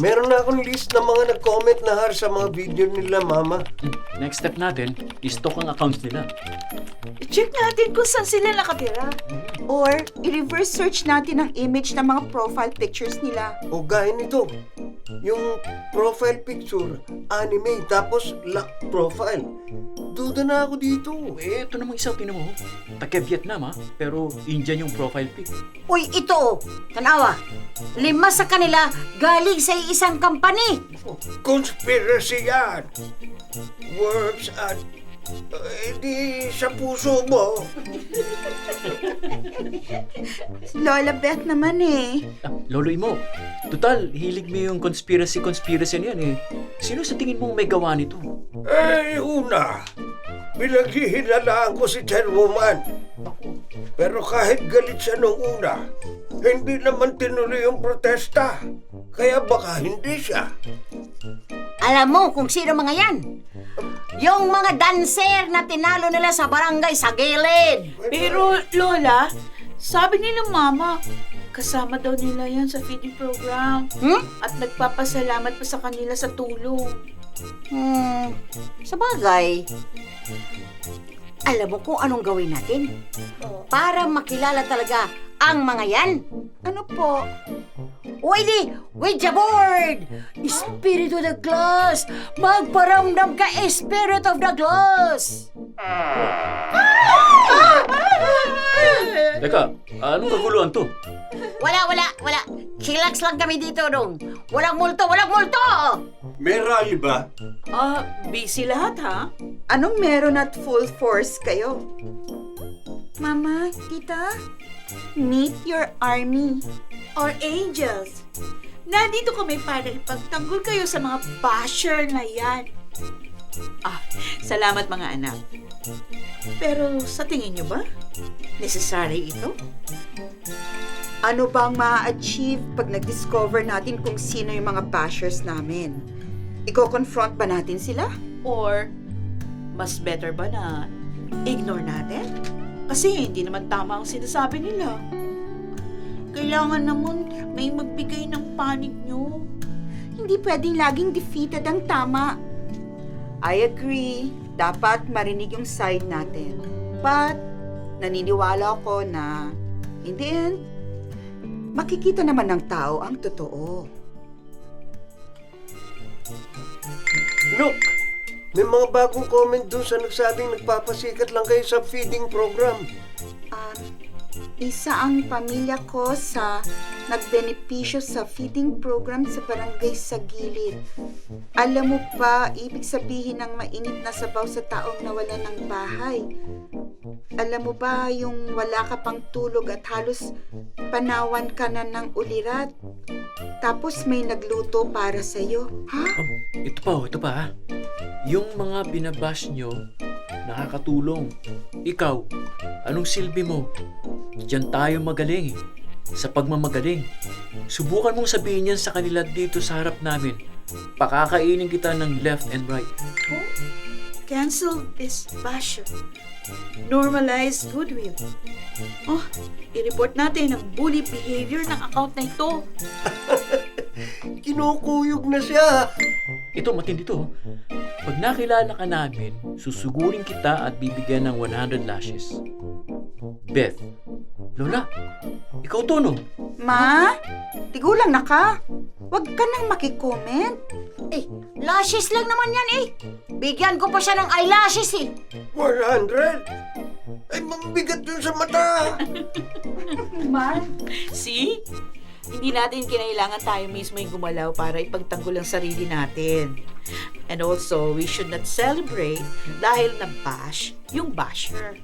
Meron na akong list ng mga nag-comment na har sa mga video nila, Mama. Next step natin, i-stock ang accounts nila. I-check natin kung saan sila nakatira. Or i-reverse search natin ang image ng mga profile pictures nila. O gaya nito, yung profile picture, anime, tapos lock profile. Duda na ako dito. Eh, ito namang isa, tinan mo. Taga-Vietnam pero Indian yung profile pic. Uy, ito, tanawa. 5 sa kanila galing sa isang company. Conspiracy yan. Works at di sa puso mo. Lola Beth naman eh. Lolo Imo, total, hilig mo yung conspiracy niyan eh. Sino sa tingin mong may gawa nito? Una, pinaghihinalaan ko si Chairwoman. Pero kahit galit siya nung una, hindi naman tinuloy yung protesta. Kaya baka hindi siya. Alam mo kung sino mga yan? Yung mga dancer na tinalo nila sa barangay sa gilid. Pero, Lola, sabi nila Mama, kasama daw nila yan sa feeding program. At nagpapasalamat pa sa kanila sa tulong. Sa bagay. Alam mo kung anong gawin natin? Para makilala talaga ang mga yan. Ano po? Ouija board! Spirit of the glass! Magparamdam ka, Spirit of the glass! Teka, anong kaguluhan to? Wala. Chillax lang kami dito, dong. Walang multo! May rally ba? Busy lahat ha? Anong meron at full force kayo? Mama, tita, meet your army. Or angels. Nandito kami para ipagtanggol kayo sa mga basher na yan. Salamat mga anak. Pero sa tingin nyo ba, necessary ito? Ano bang ma-achieve pag nag-discover natin kung sino yung mga bashers namin? Iko-confront ba natin sila? Or, mas better ba na ignore natin? Kasi hindi naman tama ang sinasabi nila. Kailangan naman may magbigay ng panig nyo. Hindi pwedeng laging defeated ang tama. I agree. Dapat marinig yung side natin. But, naniniwala ako na, in the end, makikita naman ng tao ang totoo. Look, may mga bagong comment doon sa nagsabing nagpapasikat lang kayo sa feeding program. Isa ang pamilya ko sa nagbenepisyo sa feeding program sa barangay sa gilid. Alam mo pa, ibig sabihin ng mainit na sabaw sa taong nawalan ng bahay. Alam mo ba yung wala ka pang tulog at halos panawan ka na ng ulirat? Tapos may nagluto para sa'yo. Ha? Ito pa. Yung mga binabash nyo, nakakatulong. Ikaw, anong silbi mo? Diyan tayo magaling. Sa pagmamagaling. Subukan mong sabihin yan sa kanila dito sa harap namin. Pakakainin kita ng left and right. Cancel this basher. Normalize goodwill. I-report natin ang bully behavior ng account na ito. Kinukuyog na siya. Ito, matindi to. Pag nakilala ka namin, susugurin kita at bibigyan ng 100 lashes. Beth, Lola, ikaw to, no? Ma? Tigulang na ka? Huwag ka nang makicomment. Lashes lang naman yan eh. Bigyan ko pa siya ng eyelashes eh. 100? Ay, mabigat yun sa mata. Ma? See? Hindi natin kinailangan tayo mismo yung gumalaw para ipagtanggol ang sarili natin. And also, we should not celebrate dahil na-bash yung basher.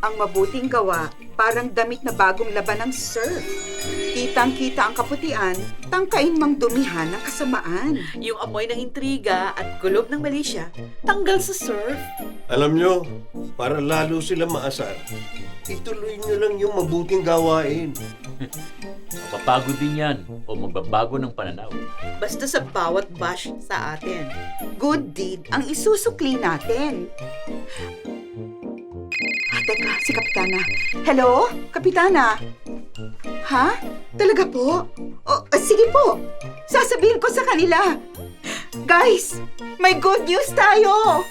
Ang mabuting gawa, parang damit na bagong laban ng surf. Kitang-kita ang kaputian, tangkain mang dumihan ng kasamaan. Yung amoy ng intriga at kulob ng malisya, tanggal sa surf. Alam nyo, para lalo sila maasar, ituloy nyo lang yung mabuting gawain. Mapapagod din yan o magbabago ng pananaw. Basta sa bawat bash sa atin. Good deed ang isusukli natin. Teka, si Kapitana. Hello? Kapitana? Ha? Talaga po? Sige po. Sasabihin ko sa kanila. Guys, may good news tayo!